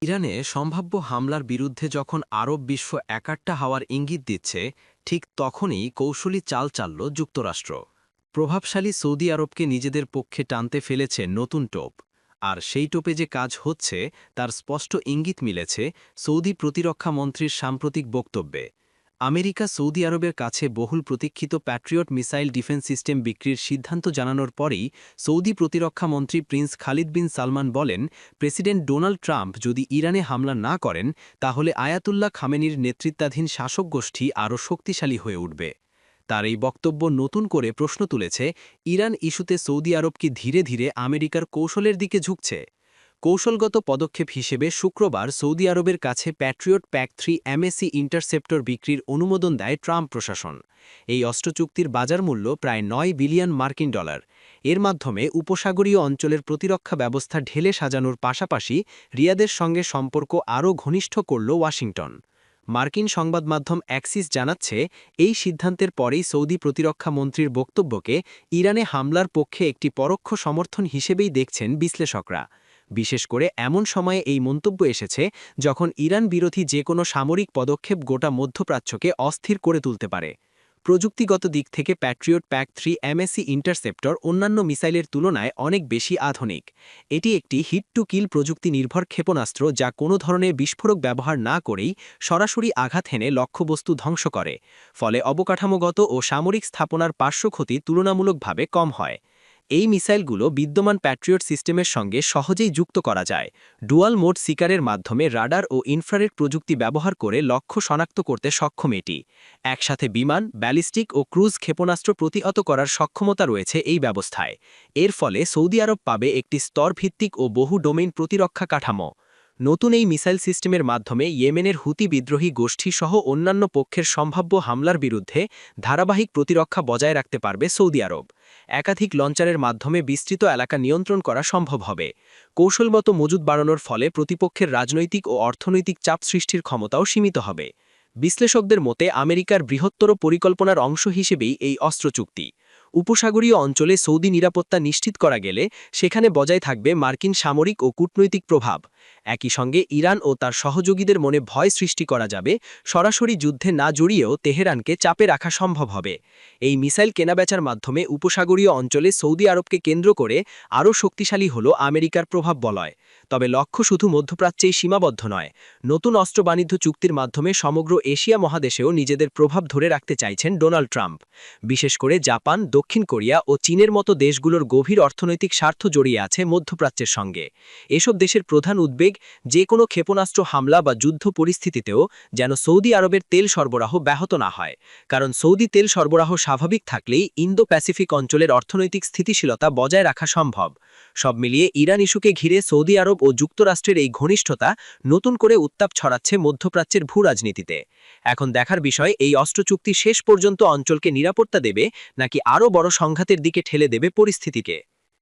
ইরানে সম্ভাব্য হামলার বিরুদ্ধে যখন আরব বিশ্ব একাট্টা হওয়ার ইঙ্গিত দিচ্ছে, ঠিক তখনই কৌশলী চাল চালল যুক্তরাষ্ট্র। প্রভাবশালী সৌদি আরবকে নিজেদের পক্ষে টানতে ফেলেছে নতুন টোপ। আর সেই টোপে যে কাজ হচ্ছে তার স্পষ্ট ইঙ্গিত মিলেছে সৌদি প্রতিরক্ষা মন্ত্রীর সাম্প্রতিক বক্তব্যে। আমেরিকা সৌদি আরবের কাছে বহুল প্রতীক্ষিত প্যাট্রিয়ট মিসাইল ডিফেন্স সিস্টেম বিক্রির সিদ্ধান্ত জানানোর পরেই সৌদি প্রতিরক্ষা মন্ত্রী প্রিন্স খালিদ বিন সালমান বলেন, প্রেসিডেন্ট ডোনাল্ড ট্রাম্প যদি ইরানে হামলা না করেন তাহলে আয়াতুল্লাহ খামেনির নেতৃত্বাধীন শাসক গোষ্ঠী আরও শক্তিশালী হয়ে উঠবে। তার এই বক্তব্য নতুন করে প্রশ্ন তুলেছে, ইরান ইস্যুতে সৌদি আরব কি ধীরে ধীরে আমেরিকার কৌশলের দিকে ঝুঁকছে? কৌশলগত পদক্ষেপ হিসেবে শুক্রবার সৌদি আরবের কাছে প্যাট্রিয়ট প্যাক-3 এমএসি ইন্টারসেপ্টর বিক্রির অনুমোদন দেয় ট্রাম্প প্রশাসন। এই অস্ত্র চুক্তির বাজার মূল্য প্রায় $9 বিলিয়ন। এর মাধ্যমে উপসাগরীয় অঞ্চলের প্রতিরক্ষা ব্যবস্থা ঢেলে সাজানোর পাশাপাশি রিয়াদের সঙ্গে সম্পর্ক আরও ঘনিষ্ঠ করল ওয়াশিংটন। মার্কিন সংবাদ মাধ্যম অ্যাক্সিস জানাচ্ছে, এই সিদ্ধান্তের পরেই সৌদি প্রতিরক্ষা মন্ত্রীর বক্তব্যকে ইরানে হামলার পক্ষে একটি পরোক্ষ সমর্থন হিসেবেই দেখছেন বিশ্লেষকরা। বিশেষ করে এমন সময়ে এই মন্তব্য এসেছে যখন ইরান বিরোধী যে কোনো সামরিক পদক্ষেপ গোটা মধ্যপ্রাচ্যকে অস্থির করে তুলতে পারে। প্রযুক্তিগত দিক থেকে প্যাট্রিয়ট প্যাক-3 এমএসি ইন্টারসেপ্টর অন্যান্য মিসাইলের তুলনায় অনেক বেশি আধুনিক। এটি একটি হিট টু কিল প্রযুক্তি নির্ভর ক্ষেপণাস্ত্র যা কোনো ধরনের বিস্ফোরক ব্যবহার না করেই সরাসরি আঘাত হেনে লক্ষ্যবস্তু ধ্বংস করে। ফলে অবকাঠামোগত ও সামরিক স্থাপনার পার্শ্বক্ষতি তুলনামূলকভাবে কম হয়। এই মিসাইলগুলো বিদ্যমান প্যাট্রিয়ট সিস্টেমের সঙ্গে সহজেই যুক্ত করা যায়। ডুয়াল মোড সিকারের মাধ্যমে রাডার ও ইনফ্রারেড প্রযুক্তি ব্যবহার করে লক্ষ্য শনাক্ত করতে সক্ষম এটি। একসাথে বিমান, ব্যালিস্টিক ও ক্রুজ ক্ষেপণাস্ত্র প্রতিহত করার সক্ষমতা রয়েছে এই ব্যবস্থায়। এর ফলে সৌদি আরব পাবে একটি স্তরভিত্তিক ও বহু ডোমেইন প্রতিরক্ষা কাঠামো। নতুন এই মিসাইল সিস্টেমের মাধ্যমে ইয়েমেনের হুতি বিদ্রোহী গোষ্ঠী সহ অন্যান্য পক্ষের সম্ভাব্য হামলার বিরুদ্ধে ধারাবাহিক প্রতিরক্ষা বজায় রাখতে পারবে সৌদি আরব। একাধিক লঞ্চারের মাধ্যমে বিস্তৃত এলাকা নিয়ন্ত্রণ করা সম্ভব হবে। কৌশলগত মজুদ বাড়ানোর ফলে প্রতিপক্ষের রাজনৈতিক ও অর্থনৈতিক চাপ সৃষ্টির ক্ষমতাও সীমিত হবে। বিশ্লেষকদের মতে আমেরিকার বৃহত্তর পরিকল্পনার অংশ হিসেবেই এই অস্ত্র চুক্তি। উপসাগরীয় অঞ্চলে সৌদি নিরাপত্তা নিশ্চিত করা গেলে সেখানে বজায় থাকবে মার্কিন সামরিক ও কূটনৈতিক প্রভাব। একই সঙ্গে ইরান ও তার সহযোগীদের মনে ভয় সৃষ্টি করা যাবে। সরাসরি যুদ্ধে না জড়িয়েও তেহরানকে চাপে রাখা সম্ভব হবে। এই মিসাইল কেনাবেচার মাধ্যমে উপসাগরীয় অঞ্চলে সৌদি আরবকে কেন্দ্র করে আরও শক্তিশালী হল আমেরিকার প্রভাব বলয়। তবে লক্ষ্য শুধু মধ্যপ্রাচ্যেই সীমাবদ্ধ নয়। নতুন অস্ত্র বাণিজ্য চুক্তির মাধ্যমে সমগ্র এশিয়া মহাদেশেও নিজেদের প্রভাব ধরে রাখতে চাইছেন ডোনাল্ড ট্রাম্প। বিশেষ করে জাপান, দক্ষিণ কোরিয়া ও চীনের মতো দেশগুলোর গভীর অর্থনৈতিক স্বার্থ জড়িয়ে আছে মধ্যপ্রাচ্যের সঙ্গে। এসব দেশের প্রধান উদ্বেগ, যে কোনো ক্ষেপণাস্ত্র হামলা বা যুদ্ধ পরিস্থিতিতেও যেন সৌদি আরবের তেল সরবরাহ ব্যাহত না হয়। কারণ সৌদি তেল সরবরাহ স্বাভাবিক থাকলেই ইন্দো প্যাসিফিক অঞ্চলের অর্থনৈতিক স্থিতিশীলতা বজায় রাখা সম্ভব। সব মিলিয়ে ইরান ইস্যুকে ঘিরে সৌদি আরব ও যুক্তরাষ্ট্রের এই ঘনিষ্ঠতা নতুন করে উত্তাপ ছড়াচ্ছে মধ্যপ্রাচ্যের ভূরাজনীতিতে। এখন দেখার বিষয়, এই অস্ত্র চুক্তি শেষ পর্যন্ত অঞ্চলকে নিরাপত্তা দেবে নাকি আরও বড় সংঘাতের দিকে ঠেলে দেবে পরিস্থিতিকে।